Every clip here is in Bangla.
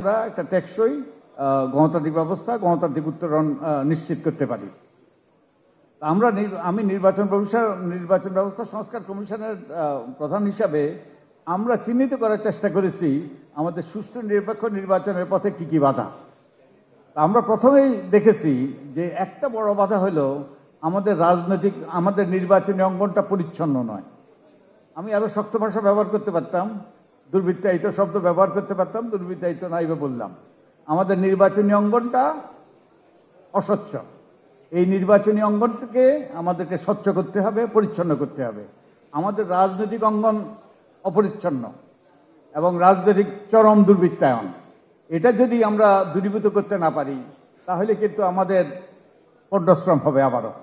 আমরা একটা টেকসই গণতান্ত্রিক ব্যবস্থা, গণতান্ত্রিক উত্তরণ নিশ্চিত করতে পারি। আমি নির্বাচন ব্যবস্থা সংস্কার কমিশনের প্রধান হিসাবে আমরা চিহ্নিত করার চেষ্টা করেছি আমাদের সুষ্ঠু নিরপেক্ষ নির্বাচনের পথে কি কি বাধা। আমরা প্রথমেই দেখেছি যে একটা বড় বাধা হলো আমাদের নির্বাচনী অঙ্গনটা পরিচ্ছন্ন নয়। আমি আরো শক্ত ভাষা ব্যবহার করতে পারতাম, দুর্বৃত্তায়িত শব্দ ব্যবহার করতে পারতাম, দুর্বৃত্তায়িত নাইবে বললাম। আমাদের নির্বাচনী অঙ্গনটা অস্বচ্ছ। এই নির্বাচনী অঙ্গনকে আমাদেরকে স্বচ্ছ করতে হবে, পরিচ্ছন্ন করতে হবে। আমাদের রাজনৈতিক অঙ্গন অপরিচ্ছন্ন এবং রাজনৈতিক চরম দুর্বৃত্তায়ন, এটা যদি আমরা দূরীভূত করতে না পারি তাহলে কিন্তু আমাদের পণ্ডশ্রম হবে আবারও।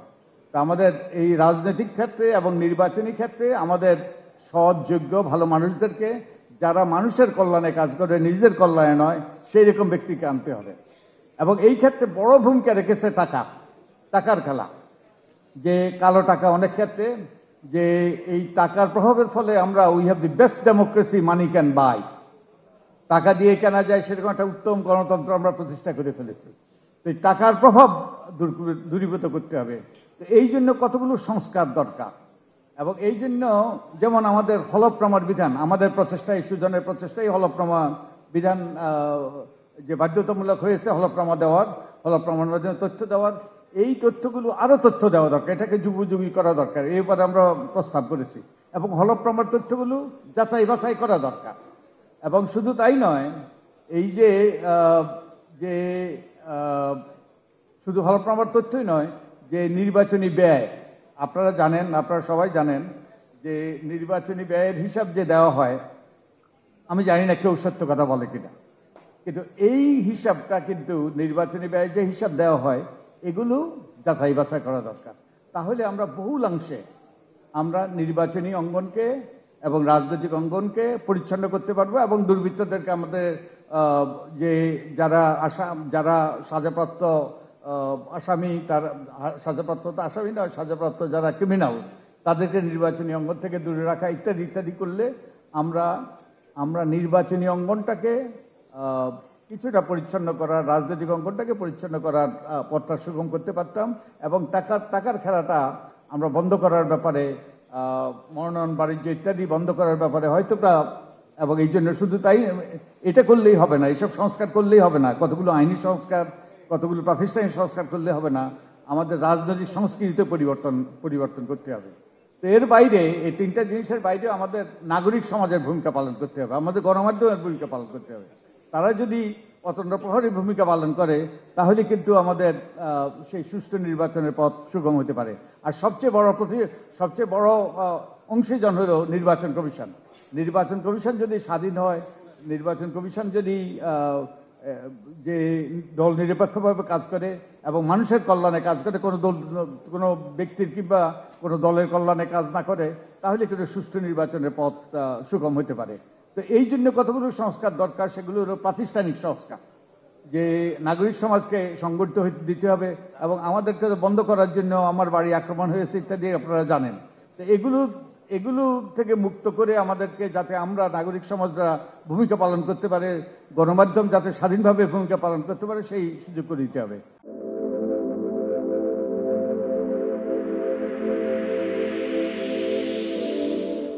তা আমাদের এই রাজনৈতিক ক্ষেত্রে এবং নির্বাচনী ক্ষেত্রে আমাদের সৎ, যোগ্য, ভালো মানুষদেরকে, যারা মানুষের কল্যাণে কাজ করে, নিজেদের কল্যাণে নয়, সেই রকম ব্যক্তিকে আনতে হবে। এবং এই ক্ষেত্রে বড় ভূমিকা রেখেছে টাকার খেলা। যে কালো টাকা অনেক ক্ষেত্রে, যে এই টাকার প্রভাবের ফলে আমরা we have the best democracy money can buy, টাকা দিয়ে কেনা যায় সেরকম একটা উত্তম গণতন্ত্র আমরা প্রতিষ্ঠা করে ফেলেছি। তো এই টাকার প্রভাব দূরীভূত করতে হবে। তো এই জন্য কতগুলো সংস্কার দরকার। এবং এই জন্য যেমন আমাদের হলফনামার বিধান, আমাদের প্রচেষ্টায়, সুজনের প্রচেষ্টায় হলফনামা বিধান যে বাধ্যতামূলক হয়েছে, হলফনামার মাধ্যমে তথ্য দেওয়ার, এই তথ্যগুলো আরো তথ্য দেওয়া দরকার, এটাকে যুগোযুগি করা দরকার, এই ব্যাপারে আমরা প্রস্তাব করেছি। এবং হলফনামার তথ্যগুলো যাচাই বাছাই করা দরকার। এবং শুধু তাই নয়, এই যে শুধু হলফনামার তথ্যই নয়, যে নির্বাচনী ব্যয়, আপনারা সবাই জানেন যে নির্বাচনী ব্যয়ের হিসাব যে দেওয়া হয়, আমি জানি না কেউ সত্য কথা বলে কিনা, কিন্তু এই হিসাবটা কিন্তু নির্বাচনী ব্যয়ের যে হিসাব দেওয়া হয় এগুলো যাচাই বাছাই করা দরকার। তাহলে আমরা বহুলাংশে আমরা নির্বাচনী অঙ্গনকে এবং রাজনৈতিক অঙ্গনকে পরিচ্ছন্ন করতে পারবো এবং দুর্বৃত্তদেরকে আমাদের যে যারা সাজাপ্রাপ্ত আসামি, তার সাজাপ্রাপ্ত তো আসামি নয়, সাজাপ্রাপ্ত যারা ক্রিমিনাল, তাদেরকে নির্বাচনী অঙ্গন থেকে দূরে রাখা ইত্যাদি ইত্যাদি করলে আমরা নির্বাচনী অঙ্গনটাকে কিছুটা পরিচ্ছন্ন করার, রাজনৈতিক অঙ্গনটাকে পরিচ্ছন্ন করার পথটা সুগম করতে পারতাম। এবং টাকার খেলাটা আমরা বন্ধ করার ব্যাপারে, মনোনয়ন বাণিজ্য ইত্যাদি বন্ধ করার ব্যাপারে হয়তোটা, এবং এই জন্য শুধু তাই এটা করলেই হবে না, এইসব সংস্কার করলেই হবে না, কতগুলো আইনি সংস্কার, কতগুলো প্রাতিষ্ঠানিক সংস্কার করলে হবে না, আমাদের রাজনৈতিক সংস্কৃতিতে পরিবর্তন করতে হবে। তো এর বাইরে, এই তিনটা জিনিসের বাইরে আমাদের নাগরিক সমাজের ভূমিকা পালন করতে হবে, আমাদের গণমাধ্যমের ভূমিকা পালন করতে হবে। তারা যদি অতন্ত্র প্রহরী ভূমিকা পালন করে তাহলে কিন্তু আমাদের সেই সুষ্ঠু নির্বাচনের পথ সুগম হতে পারে। আর সবচেয়ে বড় অংশীজন হল নির্বাচন কমিশন। নির্বাচন কমিশন যদি স্বাধীন হয়, নির্বাচন কমিশন যদি যে দল নিরপেক্ষভাবে কাজ করে এবং মানুষের কল্যাণে কাজ করে, কোনো ব্যক্তির কিংবা কোনো দলের কল্যাণে কাজ না করে, তাহলে কিন্তু সুষ্ঠু নির্বাচনের পথ সুগম হতে পারে। তো এই জন্য কতগুলো সংস্কার দরকার, সেগুলো হলো প্রাতিষ্ঠানিক সংস্কার, যে নাগরিক সমাজকে সংগঠিত হতে দিতে হবে এবং আমাদেরকে বন্ধ করার জন্য আমার বাড়ি আক্রমণ হয়েছে ইত্যাদি আপনারা জানেন। তো এগুলো থেকে মুক্ত করে আমাদেরকে, যাতে আমরা নাগরিক সমাজরা ভূমিকা পালন করতে পারে, গণমাধ্যম যাতে স্বাধীনভাবে ভূমিকা পালন করতে পারে, সেই সুযোগ করে দিতে হবে।